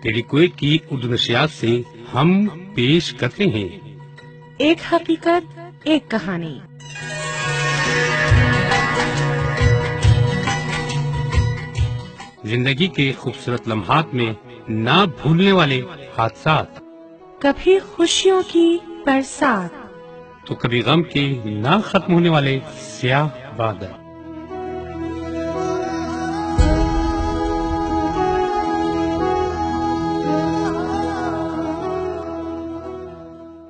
Radio Kuwait کی اردو نشریات سے ہم پیش کرتے ہیں ایک حقیقت ایک کہانی۔ زندگی کے خوبصورت لمحات میں نہ بھولنے والے حادثات، کبھی خوشیوں کی برسات تو کبھی غم کے نہ ختم ہونے والے سیاہ بادل۔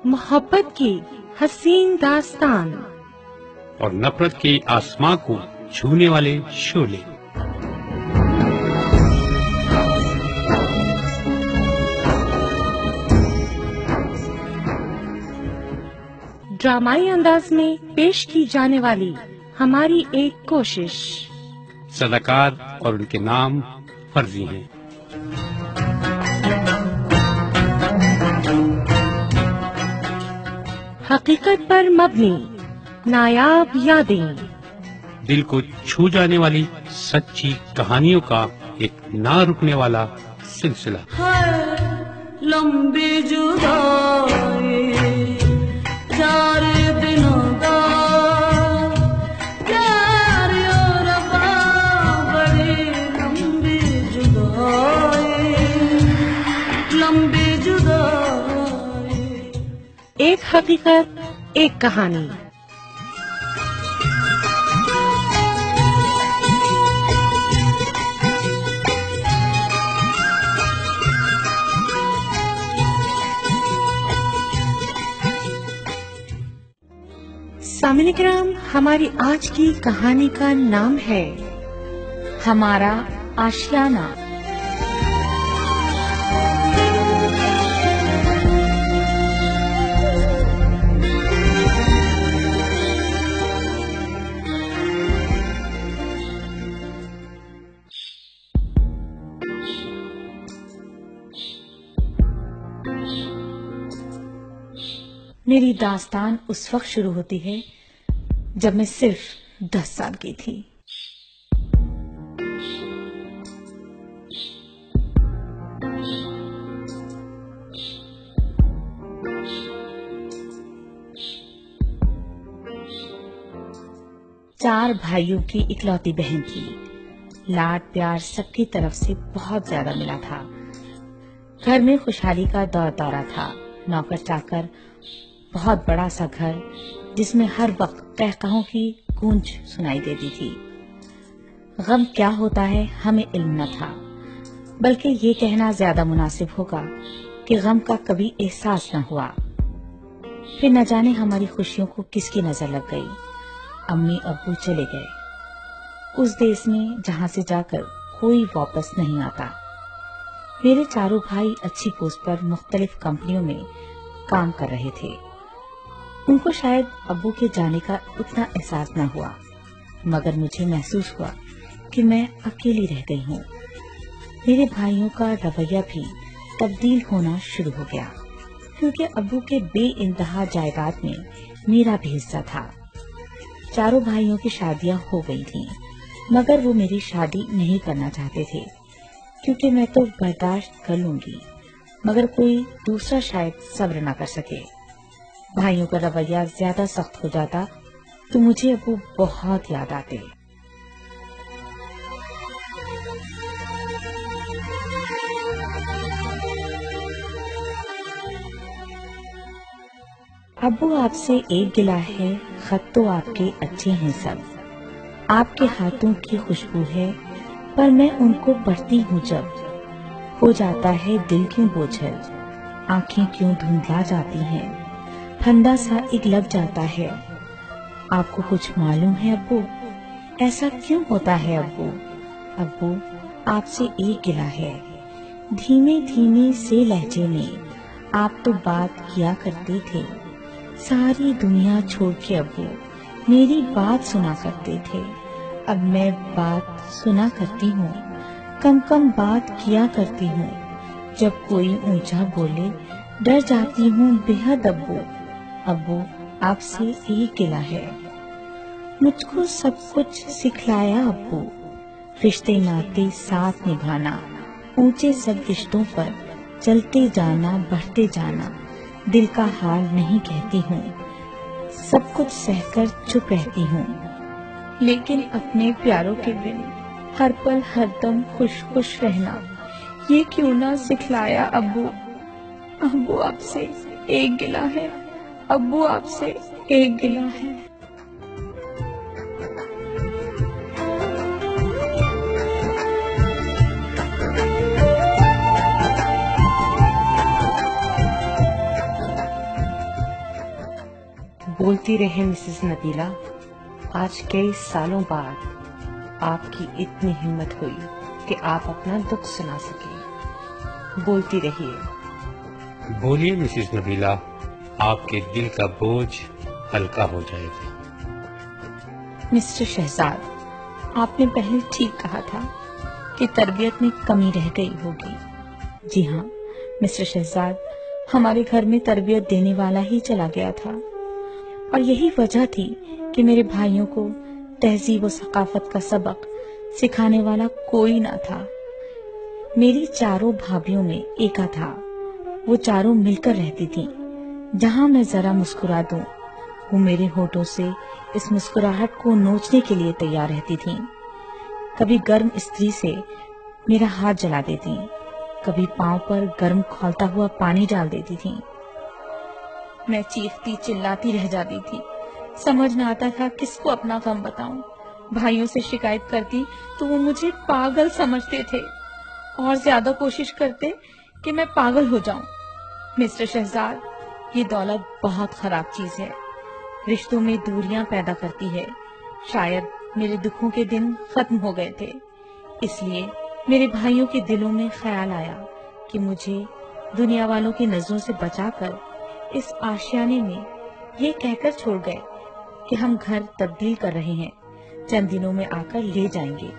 محبت کی حسین داستان اور نفرت کے آسمان کو چھونے والے شعلے۔ ڈرامائی انداز میں پیش کی جانے والی ہماری ایک کوشش۔ صداقات اور ان کے نام فرضی ہیں۔ حقیقت پر مبنی نایاب یادیں، دل کو چھو جانے والی سچی کہانیوں کا ایک نہ رکنے والا سلسلہ۔ لمبی جدائی چار دنوں کا پیار اور وفا، بڑی لمبی جدائی، لمبی جدائی۔ ایک حقیقت ایک کہانی۔ سامعین کرام، ہماری آج کی کہانی کا نام ہے ہمارا آشیانہ۔ میری داستان اس وقت شروع ہوتی ہے جب میں صرف 10 سال کی تھی۔ چار بھائیوں کی اکلوتی بہن تھی۔ لاڈ پیار سب کی طرف سے بہت زیادہ ملا تھا۔ گھر میں خوشحالی کا دور دورہ تھا۔ نوکر چاکر، بہت بڑا سا گھر جس میں ہر وقت قہقہوں کی گونج سنائی دیتی تھی۔ غم کیا ہوتا ہے ہمیں علم نہ تھا، بلکہ یہ کہنا زیادہ مناسب ہوگا کہ غم کا کبھی احساس نہ ہوا۔ پھر نہ جانے ہماری خوشیوں کو کس کی نظر لگ گئی۔ امی ابو چلے گئے اس دیس میں جہاں سے جا کر کوئی واپس نہیں آتا۔ میرے چاروں بھائی اچھی پوسٹ پر مختلف کمپنیوں میں کام کر رہے تھے۔ ان کو شاید ابو کے جانے کا اتنا احساس نہ ہوا، مگر مجھے محسوس ہوا کہ میں اکیلی رہ گئی ہوں۔ میرے بھائیوں کا رویہ بھی تبدیل ہونا شروع ہو گیا، کیونکہ ابو کے بے انتہا جائیداد میں میرا بھی حصہ تھا۔ چاروں بھائیوں کی شادیاں ہو گئی تھیں، مگر وہ میری شادی نہیں کرنا چاہتے تھے، کیونکہ میں تو برداشت کر لوں گی، مگر کوئی دوسرا شاید صبر نہ کر سکے۔ بھائیوں کا رویہ زیادہ سخت ہو جاتا تو مجھے ابو بہت یاد آتے۔ ابو آپ سے ایک گلہ ہے، خط تو آپ کے اچھے ہیں سب، آپ کے ہاتھوں کی خوشبو ہے، پر میں ان کو پڑھتی ہوں جب ہو جاتا ہے دل کیوں بوجھل، آنکھیں کیوں دھندلا جاتی ہیں، پھندا سا ایک لگ جاتا ہے۔ آپ کو کچھ معلوم ہے ابو، ایسا کیوں ہوتا ہے ابو؟ ابو آپ سے ایک گلہ ہے، دھیمے دھیمے سے لہجے میں آپ تو بات کیا کرتے تھے، ساری دنیا چھوڑ کے ابو میری بات سنا کرتے تھے، اب میں بات سنا کرتی ہوں، کم کم بات کیا کرتی ہوں، جب کوئی اونچا بولے ڈر جاتی ہوں بے حد ابو۔ ابو آپ سے ایک گلہ ہے، مجھ کو سب کچھ سکھلایا ابو، رشتے ناتے ساتھ نبھانا، اونچے سب رشتوں پر چلتے جانا بڑھتے جانا دل کا حال نہیں کہتی ہوں، سب کچھ سہ کر چپ رہتی ہوں، لیکن اپنے پیاروں کے بن ہر پل ہر دم خوش خوش رہنا یہ کیوں نہ سکھلایا ابو۔ ابو آپ سے ایک گلہ ہے، ابو آپ سے ایک گلہ ہے۔ بولتی رہے مسز نبیلہ، آج کئی سالوں بعد آپ کی اتنی ہمت ہوئی کہ آپ اپنا دکھ سنا سکیں۔ بولتی رہیے۔ بولیے مسز نبیلہ، آپ کے دل کا بوجھ ہلکا ہو جائے گا۔ مسٹر شہزاد، آپ نے پہلے ٹھیک کہا تھا کہ تربیت میں کمی رہ گئی ہوگی۔ جی ہاں مسٹر شہزاد، ہمارے گھر میں تربیت دینے والا ہی چلا گیا تھا، اور یہی وجہ تھی کہ میرے بھائیوں کو تہذیب و ثقافت کا سبق سکھانے والا کوئی نہ تھا۔ میری چاروں بھابھیوں میں ایکا تھا، وہ چاروں مل کر رہتی تھیں۔ جہاں میں ذرا مسکرا دوں وہ میرے ہونٹوں سے اس مسکراہٹ کو نوچنے کے لیے تیار رہتی تھیں۔ کبھی گرم استری سے میرا ہاتھ جلا دیتی، کبھی پاؤں پر گرم کھولتا ہوا پانی ڈال دیتی تھیں۔ میں چیختی چلاتی رہ جاتی تھی، سمجھ نہ آتا تھا کس کو اپنا غم بتاؤں۔ بھائیوں سے شکایت کرتی تو وہ مجھے پاگل سمجھتے تھے اور زیادہ کوشش کرتے کہ میں پاگل ہو جاؤں۔ مسٹر شہزاد، یہ دولت بہت خراب چیز ہے، رشتوں میں دوریاں پیدا کرتی ہے۔ شاید میرے دکھوں کے دن ختم ہو گئے تھے، اس لیے میرے بھائیوں کے دلوں میں خیال آیا کہ مجھے دنیا والوں کی نظروں سے بچا کر اس آشیانے میں یہ کہہ کر چھوڑ گئے کہ ہم گھر تبدیل کر رہے ہیں، چند دنوں میں آ کر لے جائیں گے۔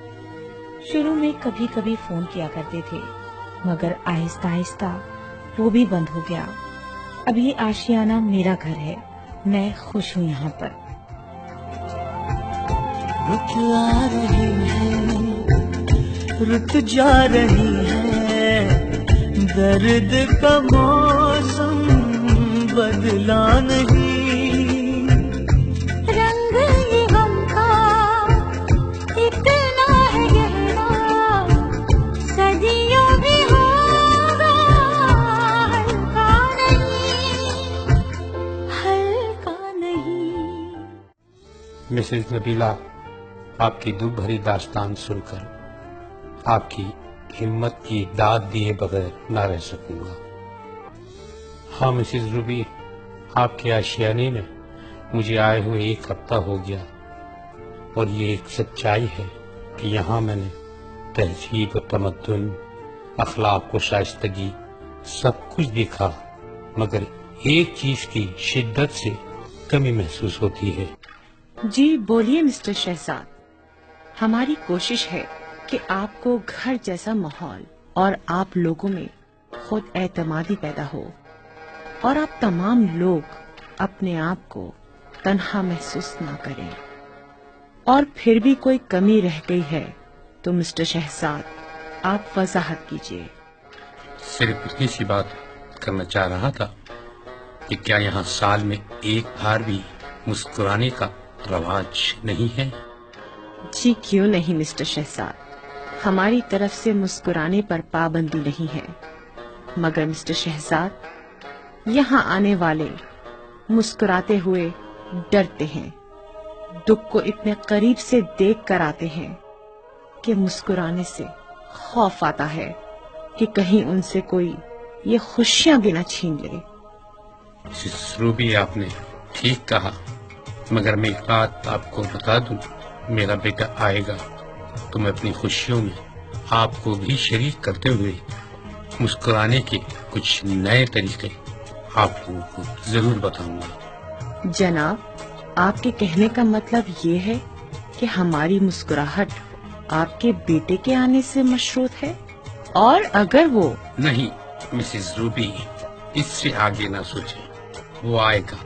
شروع میں کبھی کبھی فون کیا کرتے تھے، مگر آہستہ آہستہ وہ بھی بند ہو گیا۔ اب یہ آشیانہ میرا گھر ہے، میں خوش ہوں یہاں پر۔ رت آ رہی ہے، رت جا رہی ہے، درد کا موسم بدلا نہیں، رنگ یہ غم کا اتنا ہے گہرا، صدیوں بھی ہوگا ہلکا نہیں، ہلکا نہیں۔ مسز نبیلہ، آپ کی دکھ بھری داستان سن کر آپ کی ہمت کی داد دیے بغیر نہ رہ سکوں گا۔ ہاں مسز روبی، آپ کے آشیانے میں مجھے آئے ہوئے ایک ہفتہ ہو گیا، اور یہ ایک سچائی ہے کہ یہاں میں نے تہذیب و تمدن، اخلاق و شائستگی سب کچھ دیکھا، مگر ایک چیز کی شدت سے کمی محسوس ہوتی ہے۔ جی بولیے مسٹر شہزاد، ہماری کوشش ہے کہ آپ کو گھر جیسا ماحول اور آپ لوگوں میں خود اعتمادی پیدا ہو، اور آپ تمام لوگ اپنے آپ کو تنہا محسوس نہ کریں۔ اور پھر بھی کوئی کمی رہ گئی ہے تو مسٹر شہزاد آپ وضاحت کیجیے۔ صرف اتنی سی بات کرنا چاہ رہا تھا کہ کیا یہاں سال میں ایک بار بھی مسکرانے کا رواج نہیں ہے؟ جی کیوں نہیں مسٹر شہزاد، ہماری طرف سے مسکرانے پر پابندی نہیں ہے، مگر مسٹر شہزاد یہاں آنے والے مسکراتے ہوئے ڈرتے ہیں، دکھ کو اتنے قریب سے دیکھ کر آتے ہیں کہ مسکرانے سے خوف آتا ہے کہ کہیں ان سے کوئی یہ خوشیاں بھی نہ چھین لے۔ مسز روبی، آپ نے ٹھیک کہا، مگر میں ایک بات آپ کو بتا دوں، میرا بیٹا آئے گا تو میں اپنی خوشیوں میں آپ کو بھی شریک کرتے ہوئے مسکرانے کے کچھ نئے طریقے آپ کو ضرور بتاؤں گا۔ جناب، آپ کے کہنے کا مطلب یہ ہے کہ ہماری مسکراہٹ آپ کے بیٹے کے آنے سے مشروط ہے، اور اگر وہ… نہیں مسز روبی، اس سے آگے نہ سوچیں، وہ آئے گا۔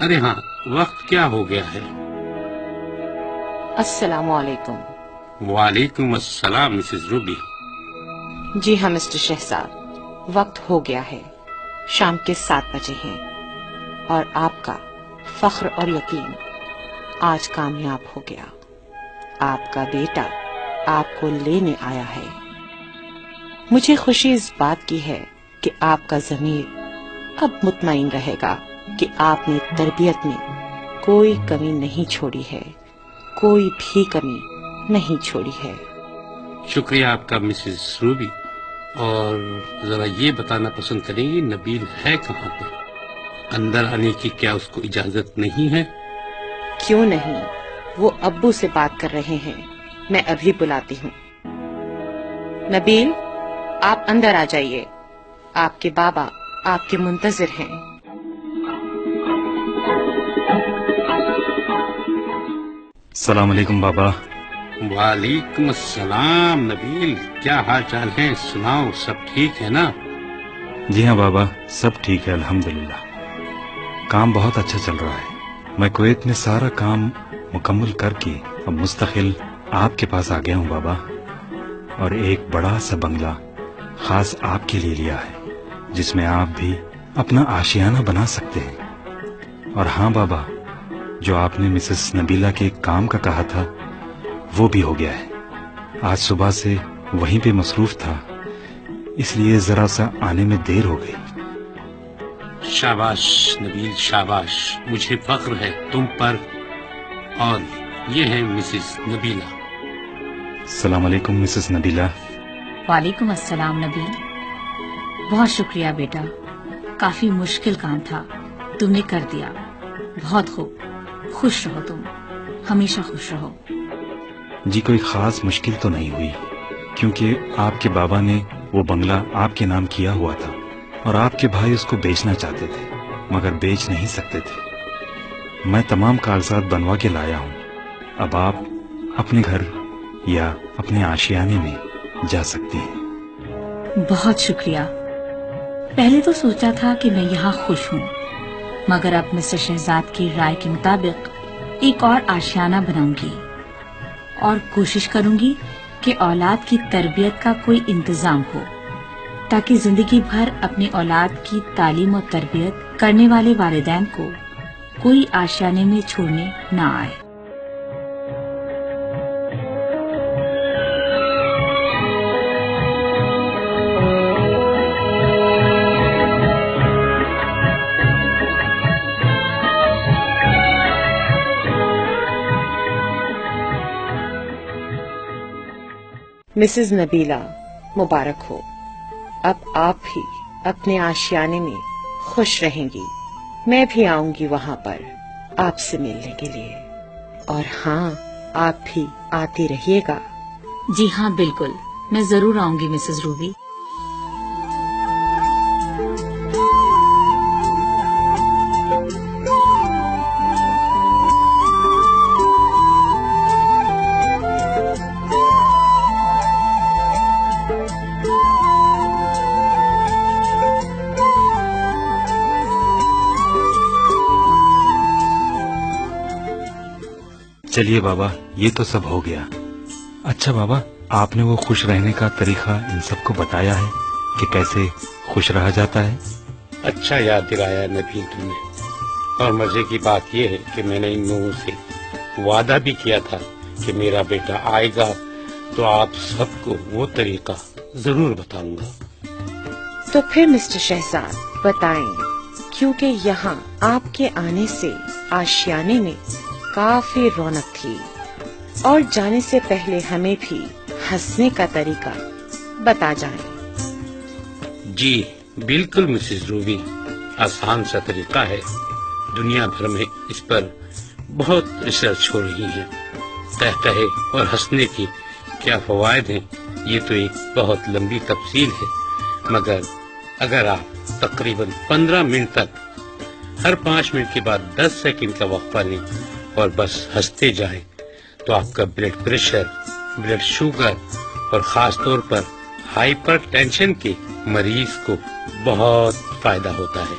ارے ہاں، وقت کیا ہو گیا ہے؟ السلام علیکم۔ وعلیکم السلام مسز روبی۔ جی ہاں مسٹر شہزاد، وقت ہو گیا ہے، شام کے 7 بجے ہیں، اور آپ کا فخر اور یقین آج کامیاب ہو گیا۔ آپ کا بیٹا آپ کو لینے آیا ہے۔ مجھے خوشی اس بات کی ہے کہ آپ کا ضمیر اب مطمئن رہے گا کہ آپ نے تربیت میں کوئی کمی نہیں چھوڑی ہے، کوئی بھی کمی نہیں چھوڑی ہے۔ شکریہ آپ کا مسز روبی۔ اور ذرا یہ بتانا پسند کریں گی نبیل ہے کہاں پہ؟ اندر آنے کی کیا اس کو اجازت نہیں ہے؟ کیوں نہیں، وہ ابو سے بات کر رہے ہیں، میں ابھی بلاتی ہوں۔ نبیل، آپ اندر آ جائیے، آپ کے بابا آپ کے منتظر ہیں۔ السلام علیکم بابا۔ وعلیکم السلام نبیل، کیا حال چال ہے؟ سناؤ، سب ٹھیک ہے نا؟ جی ہاں بابا، سب ٹھیک ہے الحمدللہ۔ کام بہت اچھا چل رہا ہے۔ میں کویت میں سارا کام مکمل کر کے اب مستقل آپ کے پاس آ گیا ہوں بابا، اور ایک بڑا سا بنگلہ خاص آپ کے لیے لیا ہے، جس میں آپ بھی اپنا آشیانہ بنا سکتے ہیں۔ اور ہاں بابا، جو آپ نے مسز نبیلہ کے کام کا کہا تھا وہ بھی ہو گیا ہے۔ آج صبح سے وہیں پہ مصروف تھا، اس لیے ذرا سا آنے میں دیر ہو گئی۔ شاباش نبیل، شاباش، مجھے فخر ہے تم پر۔ اور یہ ہے مسز نبیلہ۔ السلام علیکم مسز نبیلہ۔ وعلیکم السلام نبیل۔ بہت شکریہ بیٹا، کافی مشکل کام تھا، تم نے کر دیا، بہت خوب۔ خوش رہو، تم ہمیشہ خوش رہو۔ جی کوئی خاص مشکل تو نہیں ہوئی، کیونکہ آپ کے بابا نے وہ بنگلہ آپ کے نام کیا ہوا تھا، اور آپ کے بھائی اس کو بیچنا چاہتے تھے مگر بیچ نہیں سکتے تھے۔ میں تمام کاغذات بنوا کے لایا ہوں، اب آپ اپنے گھر یا اپنے آشیانے میں جا سکتی ہیں۔ بہت شکریہ۔ پہلے تو سوچا تھا کہ میں یہاں خوش ہوں، مگر اب مسٹر شہزاد کی رائے کے مطابق ایک اور آشیانہ بناؤں گی، اور کوشش کروں گی کہ اولاد کی تربیت کا کوئی انتظام ہو، تاکہ زندگی بھر اپنی اولاد کی تعلیم و تربیت کرنے والے والدین کو کوئی آشیانے میں چھوڑنے نہ آئے۔ مسز نبیلہ، مبارک ہو، اب آپ بھی اپنے آشیانے میں خوش رہیں گی۔ میں بھی آؤں گی وہاں پر آپ سے ملنے کے لیے، اور ہاں آپ بھی آتی رہیے گا۔ جی ہاں بالکل، میں ضرور آؤں گی مسز روبی۔ چلیے بابا، یہ تو سب ہو گیا۔ اچھا بابا، آپ نے وہ خوش رہنے کا طریقہ ان سب کو بتایا ہے کہ کیسے خوش رہا جاتا ہے؟ اچھا یاد دلایا نبیل تم نے۔ اور مزے کی بات یہ ہے کہ میں نے ان لوگوں سے وعدہ بھی کیا تھا کہ میرا بیٹا آئے گا تو آپ سب کو وہ طریقہ ضرور بتاؤں گا۔ تو پھر مسٹر شہزاد بتائیں، کیونکہ یہاں آپ کے آنے سے آشیانے میں کافی رونق تھی، اور جانے سے پہلے ہمیں بھی ہنسنے کا طریقہ بتا جائیں۔ جی بالکل مسز روبی، آسان سا طریقہ ہے، دنیا بھر میں اس پر بہت ریسرچ ہو رہی ہے۔ تہتہے اور ہنسنے کی کیا فوائد ہیں یہ تو ایک بہت لمبی تفصیل ہے، مگر اگر آپ تقریباً 15 منٹ تک ہر 5 منٹ کے بعد 10 سیکنڈ کا وقفہ لیں اور بس ہنستے جائیں تو آپ کا بلڈ پریشر، بلڈ شوگر اور خاص طور پر ہائپر ٹینشن کے مریض کو بہت فائدہ ہوتا ہے۔